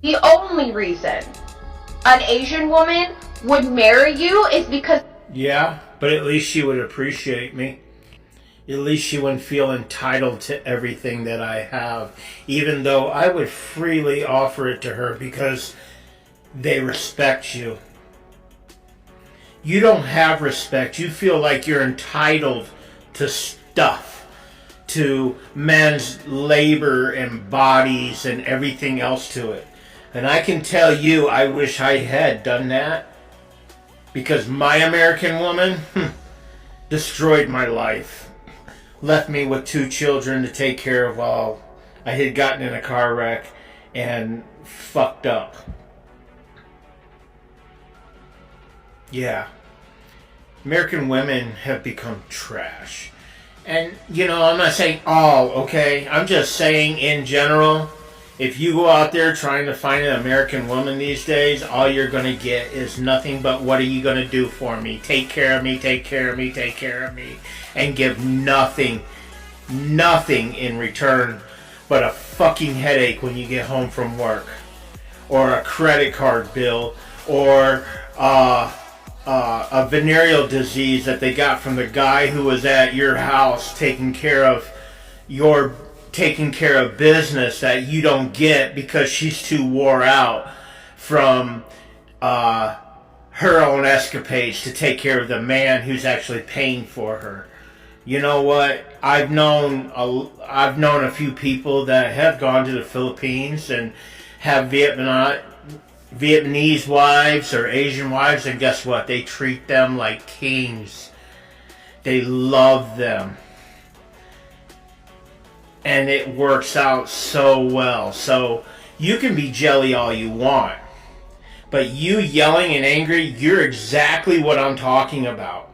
The only reason an Asian woman would marry you is because... Yeah, but at least she would appreciate me. At least she wouldn't feel entitled to everything that I have, even though I would freely offer it to her because they respect you. You don't have respect. You feel like you're entitled to stuff, to men's labor and bodies and everything else to it. And I can tell you, I wish I had done that, because my American woman destroyed my life. Left me with 2 children to take care of while I had gotten in a car wreck and fucked up. Yeah. American women have become trash. And, you know, I'm not saying all, okay? I'm just saying in general, if you go out there trying to find an American woman these days, all you're going to get is nothing but, what are you going to do for me? Take care of me, take care of me, take care of me. And give nothing in return but a fucking headache when you get home from work. Or a credit card bill. Or a venereal disease that they got from the guy who was at your house taking care of business that you don't get because she's too wore out from her own escapades to take care of the man who's actually paying for her. You know what? I've known a few people that have gone to the Philippines and have Vietnamese wives or Asian wives, and guess what? They treat them like kings. They love them. And it works out so well. So you can be jelly all you want, but you yelling and angry, you're exactly what I'm talking about.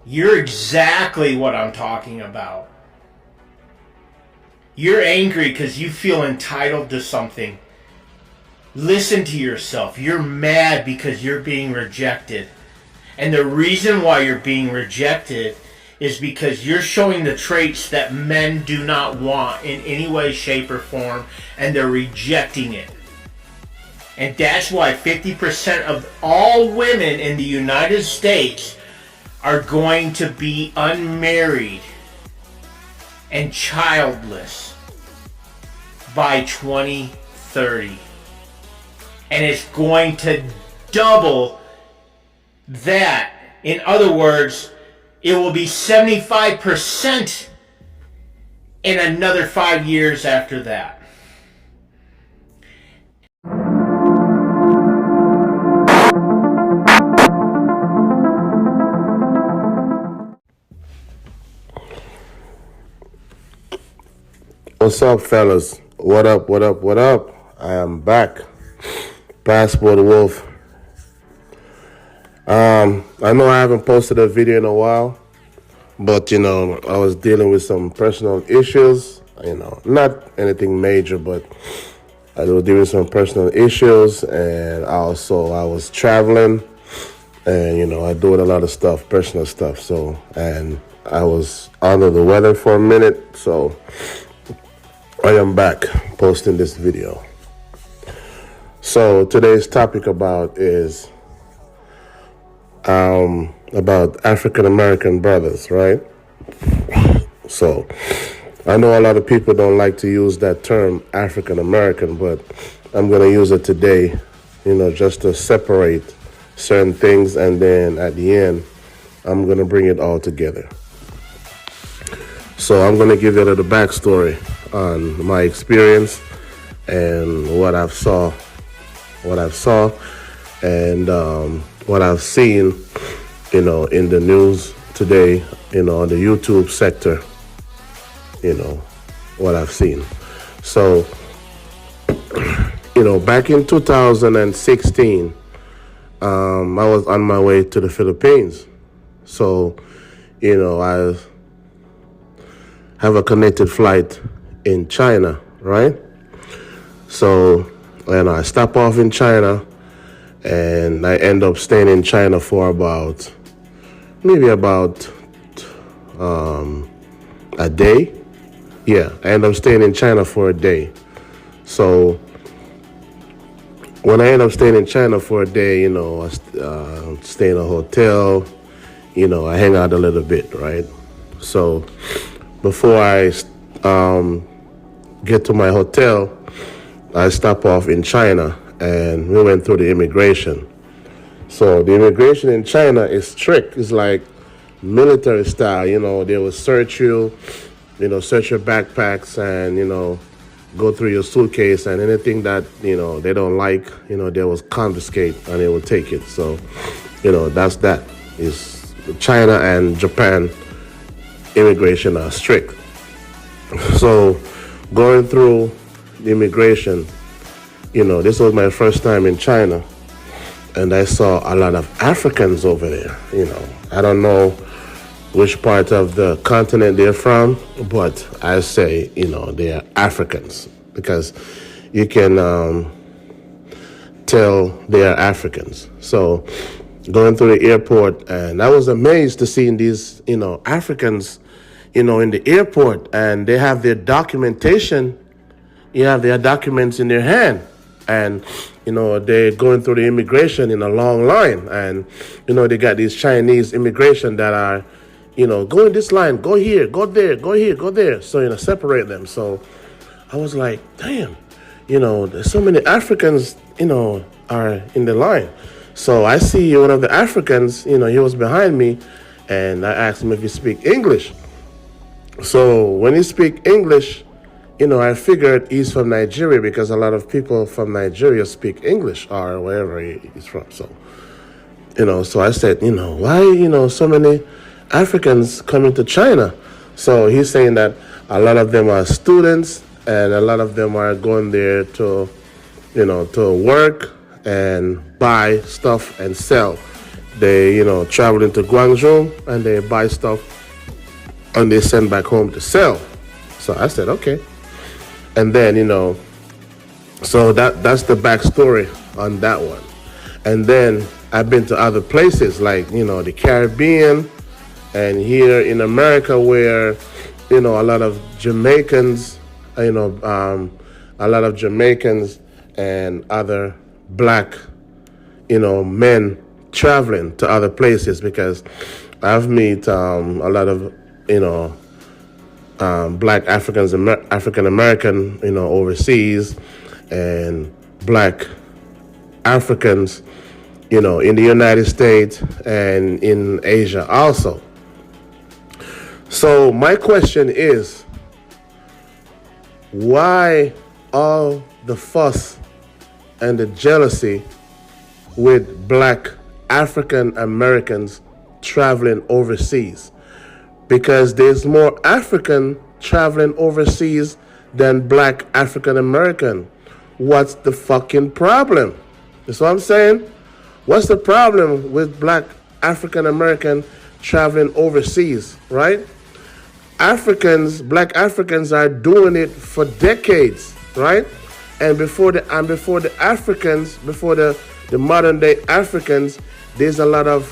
You're exactly what I'm talking about. You're angry because you feel entitled to something. Listen to yourself. You're mad because you're being rejected. And the reason why you're being rejected is because you're showing the traits that men do not want in any way, shape, or form, and they're rejecting it. And that's why 50% of all women in the United States are going to be unmarried and childless by 2030. And it's going to double that. In other words, it will be 75% in another 5 years after that. What's up, fellas? What up, what up, what up? I am back. Passport Wolf. I know I haven't posted a video in a while, but, you know, I was dealing with some personal issues, you know, not anything major, but I was dealing with some personal issues, and also I was traveling, and, you know, I doing a lot of stuff, personal stuff, so, and I was under the weather for a minute, so I am back posting this video. So today's topic is about African American brothers, right? So I know a lot of people don't like to use that term African American, but I'm going to use it today, you know, just to separate certain things, and then at the end I'm going to bring it all together. So I'm going to give you a little backstory on my experience and what I've saw and what I've seen, you know, in the news today, you know, on the YouTube sector, you know, what I've seen. So, you know, back in 2016, I was on my way to the Philippines. So, you know, I have a connected flight in China, right? So, and I stop off in China, and I end up staying in China for maybe about a day. Yeah, I end up staying in China for a day. So when I ended up staying in China for a day, I stay in a hotel. I hang out a little bit, right? So before I get to my hotel, I stop off in China, and we went through the immigration. So the immigration in China is strict. It's like military style. They will search you, search your backpacks, and go through your suitcase, and anything that they don't like, they will confiscate and they will take it. So that's that. Is China and Japan immigration are strict. So going through the immigration, this was my first time in China, and I saw a lot of Africans over there. I don't know which part of the continent they're from, but I say, they are Africans, because you can tell they are Africans. So going through the airport, and I was amazed to see these, Africans, in the airport, and they have their documentation. You have their documents in their hand, and they're going through the immigration in a long line, and they got these Chinese immigration that are go in this line, go here, go there, go here, go there. So separate them. So I was like, damn, there's so many Africans are in the line. So I see one of the Africans, he was behind me, and I asked him if he speak English. So when he speak English, I figured he's from Nigeria, because a lot of people from Nigeria speak English, or wherever he's from. So, so I said, why, so many Africans coming to China? So he's saying that a lot of them are students, and a lot of them are going there to, to work and buy stuff and sell. They, travel into Guangzhou, and they buy stuff, and they send back home to sell. So I said, okay. And then, so that's the backstory on that one. And then I've been to other places like, the Caribbean, and here in America, where, a lot of Jamaicans, a lot of Jamaicans and other black, men traveling to other places, because I've met a lot of, black African American, overseas, and black Africans, in the United States and in Asia also. So my question is, why all the fuss and the jealousy with black African Americans traveling overseas? Because there's more African traveling overseas than black African American. What's the fucking problem? That's what I'm saying. What's the problem with black African American traveling overseas, right? Black Africans are doing it for decades, right? And before the Africans, before the modern day Africans, there's a lot of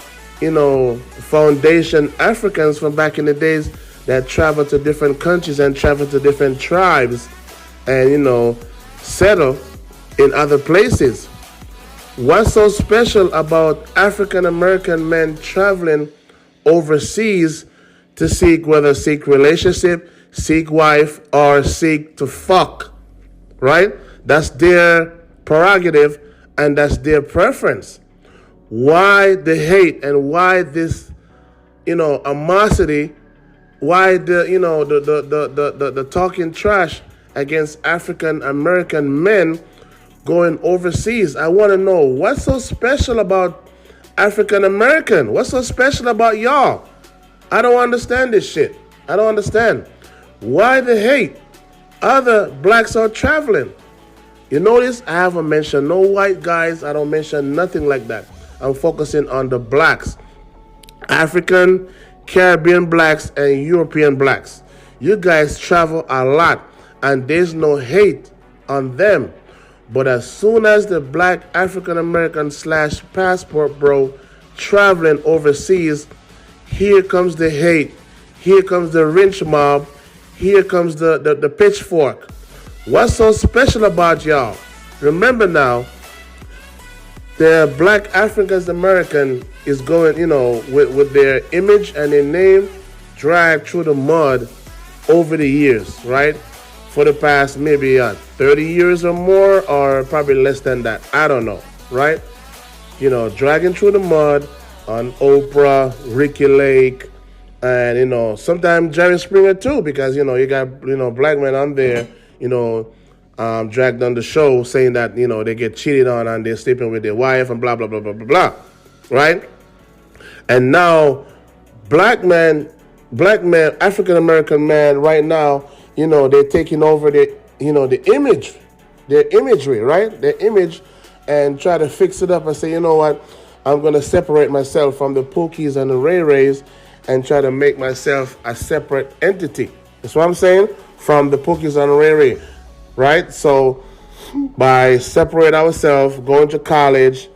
foundation Africans from back in the days that travel to different countries and travel to different tribes and, settle in other places. What's so special about African American men traveling overseas to seek relationship, seek wife, or seek to fuck, right? That's their prerogative, and that's their preference. Why the hate, and why this, animosity? Why the talking trash against African American men going overseas? I want to know, what's so special about African American? What's so special about y'all? I don't understand this shit. I don't understand. Why the hate? Other blacks are traveling. You notice I haven't mentioned no white guys. I don't mention nothing like that. I'm focusing on the blacks. African, Caribbean blacks, and European blacks. You guys travel a lot, and there's no hate on them. But as soon as the black African American / passport bro traveling overseas, here comes the hate. Here comes the lynch mob. Here comes the pitchfork. What's so special about y'all? Remember now, the black Africans American is going, with their image and their name dragged through the mud over the years, right? For the past maybe 30 years or more, or probably less than that. I don't know, right? Dragging through the mud on Oprah, Ricky Lake, and sometimes Jerry Springer too, because you got black men on there, dragged on the show saying that they get cheated on and they're sleeping with their wife and blah blah blah blah blah blah, right? And now black men, African American man, right now, they're taking over the image, their imagery, right? Their image, and try to fix it up and say, you know what, I'm gonna separate myself from the Pookies and the Ray Rays and try to make myself a separate entity. That's what I'm saying, from the Pookies and the Ray Ray, right? So by separate ourselves, going to college,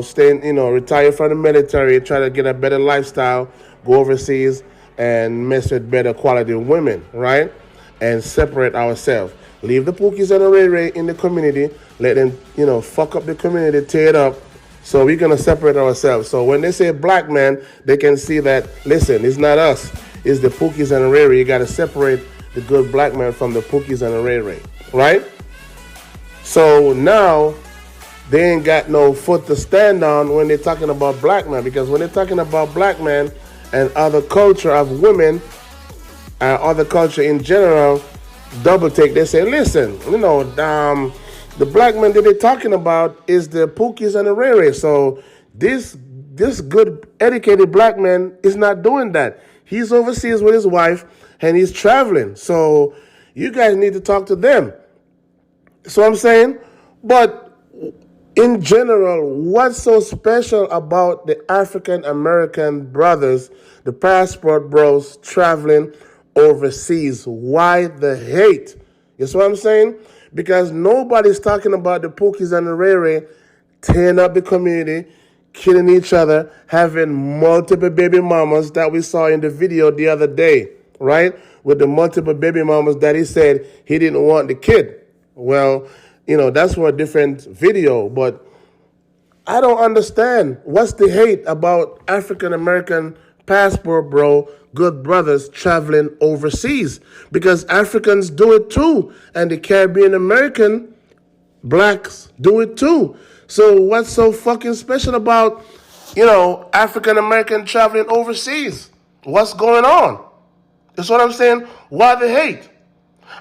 staying, retire from the military, try to get a better lifestyle, go overseas and mess with better quality women, right? And separate ourselves. Leave the Pookies and the Ray Ray in the community. Let them, fuck up the community, tear it up. So we're going to separate ourselves. So when they say black man, they can see that, listen, it's not us. It's the Pookies and the Ray Ray. You got to separate the good black man from the Pookies and the Ray Ray, right? So now they ain't got no foot to stand on when they're talking about black man. Because when they're talking about black man and other culture of women, other culture in general, double take. They say, listen, the black man that they're talking about is the Pookies and the Ray Ray. So this good, educated black man is not doing that. He's overseas with his wife and he's traveling. So you guys need to talk to them. So I'm saying, but in general, what's so special about the African American brothers, the passport bros traveling overseas? Why the hate? You see what I'm saying? Because nobody's talking about the Pookies and the Ray Ray tearing up the community, killing each other, having multiple baby mamas that we saw in the video the other day, right? With the multiple baby mamas that he said he didn't want the kid. Well, that's for a different video, but I don't understand. What's the hate about African American passport bro, good brothers traveling overseas? Because Africans do it too, and the Caribbean American blacks do it too. So what's so fucking special about, African American traveling overseas? What's going on? That's what I'm saying. Why the hate?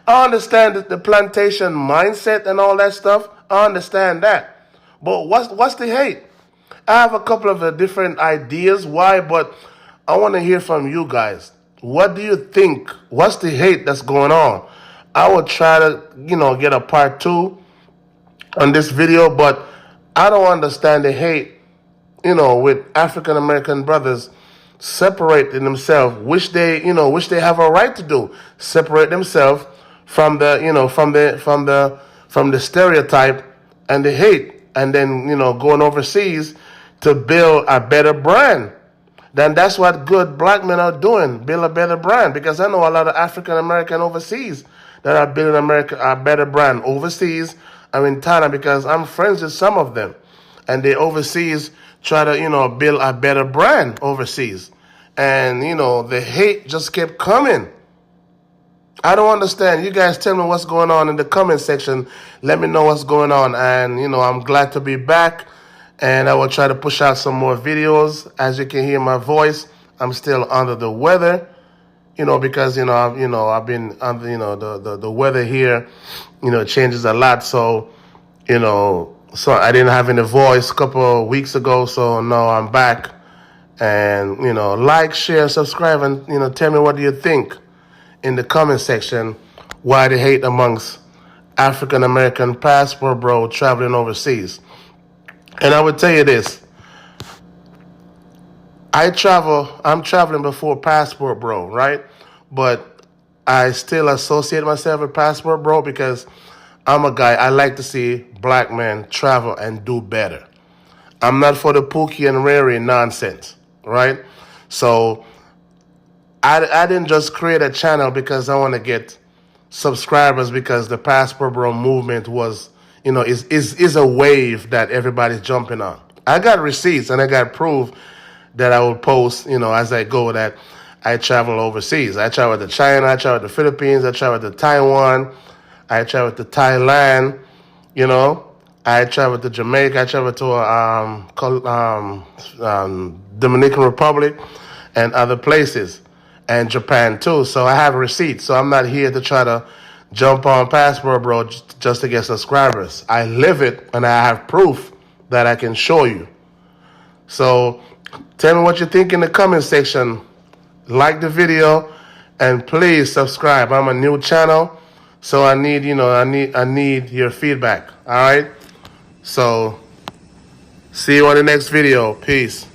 I understand the plantation mindset and all that stuff. I understand that. But what's the hate? I have a couple of different ideas why, but I want to hear from you guys. What do you think? What's the hate that's going on? I will try to, get a part 2 on this video, but I don't understand the hate, with African American brothers separating themselves, which they have a right to do. Separate themselves from the stereotype and the hate, and then going overseas to build a better brand. Then that's what good black men are doing, build a better brand. Because I know a lot of African American overseas that are building a better brand overseas. I'm in Thailand because I'm friends with some of them, and they overseas try to build a better brand overseas, and the hate just kept coming. I don't understand. You guys tell me what's going on in the comment section. Let me know what's going on. And, I'm glad to be back. And I will try to push out some more videos. As you can hear my voice, I'm still under the weather. Because, I've been under, the weather here, changes a lot. So, so I didn't have any voice a couple of weeks ago. So now I'm back. And, like, share, subscribe, and, tell me what do you think in the comment section, why the hate amongst African American passport bro traveling overseas. And I would tell you this, I'm traveling before passport bro, right? But I still associate myself with passport bro because I'm a guy, I like to see black men travel and do better. I'm not for the Pookie and Ray Ray nonsense, right? So I didn't just create a channel because I want to get subscribers because the Passport Bro movement was, is a wave that everybody's jumping on. I got receipts and I got proof that I will post, as I go, that I travel overseas. I travel to China, I travel to the Philippines, I travel to Taiwan, I travel to Thailand, I travel to Jamaica, I travel to Dominican Republic and other places, and Japan too. So I have receipts. So I'm not here to try to jump on Passport Bro just to get subscribers. I live it and I have proof that I can show you. So tell me what you think in the comment section. Like the video and please subscribe. I'm a new channel, so I need your feedback. All right. So see you on the next video. Peace.